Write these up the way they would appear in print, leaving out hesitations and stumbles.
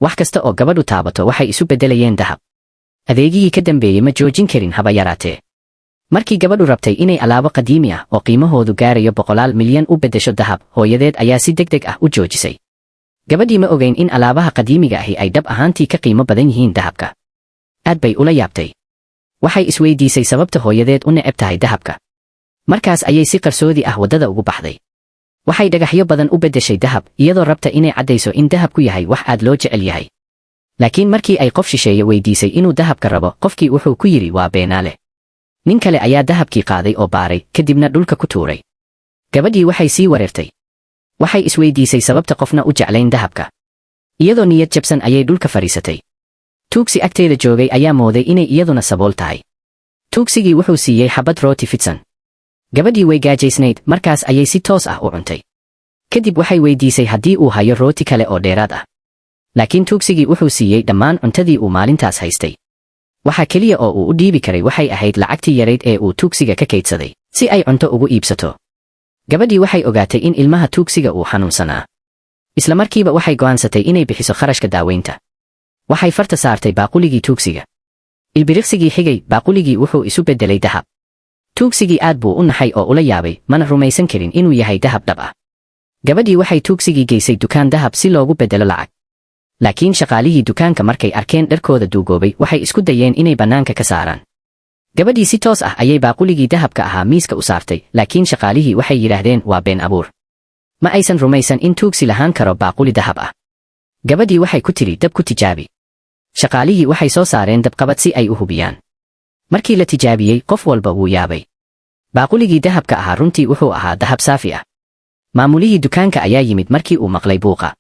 wax kasta oo gabadhu taabato waxay isu beddelayeen dahab. Adeegigii ka dambeeyey ma joojin karin haba yaraatee. Markii gabadhu rabtay inay alaabo qadiimi ah oo qiimahoodu gaarayo boqolaal milyan u beddesho dahab, hooyadeed ayaa si degdeg ah u joojisay. Gabadhii ma ogayn in alaabaha qadiimiga ahi ay dhab ahaantii ka qiimo badan yihiin dahabka. Aad bay ula yaabtay. Waxay isweydiisay sababta hooyadeed u neceb tahay dahabka. Markaas ayay si qarsoodi ah waddada ugu baxday. Waxay dhagaxyo badan u beddeshay dahab, iyadoo rabta inay caddayso in dahabku yahay wax aad loo jecel yahay. Laakiin markii ay qof shisheeye weydiisay inuu dahabka rabo, qofkii wuxuu ku yidhi waa beenaale. Nin kale ayaa dahabkii qaaday oo baaray, kadibna dhulka ku tuuray. Gabadhii waxay sii wareertay. Waxay isweydiisay sababta qofna u jeclayn dahabka. Iyadoo niyad jabsan ayay dhulka fadhiisatay. Tuugsi agteeda joogay ayaa mooday inay iyaduna sabool tahay. Tuugsigii wuxuu siiyey xabad rooti fidsan. Gabadhii way gaajaysnayd, markaas ayay si toos ah u cuntay. Kadib waxay weydiisay haddii uu hayo rooti kale oo dheeraad ah. Laakiin tuugsigii wuxuu siiyey dhammaan cuntadii uu maalintaas haystay. Waxa keliya oo uu u dhiibi karay waxay ahayd lacagtii yarayd ee uu tuugsiga ka kaydsaday, si ay cunto ugu iibsato. Gabadhii waxay ogaatay in ilmaha tuugsiga uu xanuunsanaa. Isla markiiba waxay go'aansatay inay bixiso kharashka daaweynta. Waxay farta saartay baaquligii tuugsiga. Ilbiriqsigii xigay, baaquligii wuxuu isu beddelay dahab. Tuugsigii aad buu u naxay oo ula yaabay, mana rumaysan karin inuu yahay dahab dhab ah. Gabadhii waxay tuugsigii geysay dukaan dahab si loogu beddelo lacag. Laakiin shaqaalihii dukaanka markay arkeen dharkooda duugoobay, waxay isku dayeen inay bannaanka ka saaraan. Gabadhii si toos ah ayay baaquligii dahabka ahaa miiska u saartay, laakiin shaqaalihii waxay yidhaahdeen waa been abuur. Ma aysan rumaysan in tuugsi lahaan karo baaquli dahab ah. Gabadhii waxay ku tiri dab ku tijaabi. Shaqaalihii waxay soo saareen dabqabad si ay u hubiyaan. Markii la tijaabiyey, qof walba wuu yaabay. Baaquligii dahabka ahaa runtii wuxuu ahaa dahab saafi ah. Maamulihii dukaanka ayaa yimid markii uu maqlay buuqa.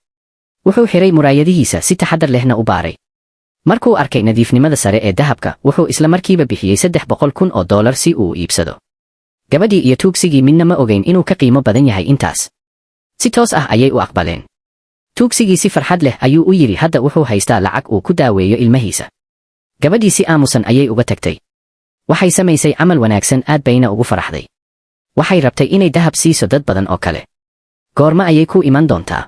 Wuxuu xiray muraayadihiisa si taxadar lehna u baaray. Markuu arkay nadiifnimada sare ee dahabka, wuxuu isla markiiba bixiyey $300,000 si uu u iibsado. Gabadhii iyo tuugsigii midna ma ogayn inuu ka qiimo badan yahay intaas. Si toos ah ayay u aqbaleen. Tuugsigii si farxad leh ayuu u yidhi hadda wuxuu haystaa lacag uu ku daaweeyo ilmahiisa. Gabadhii si aamusan ayay uga tagtay. Waxay samaysay camal wanaagsan, aad bayna ugu faraxday. Waxay rabtay inay dahab siiso dad badan oo kale. Goorma ayay ku iman doontaa?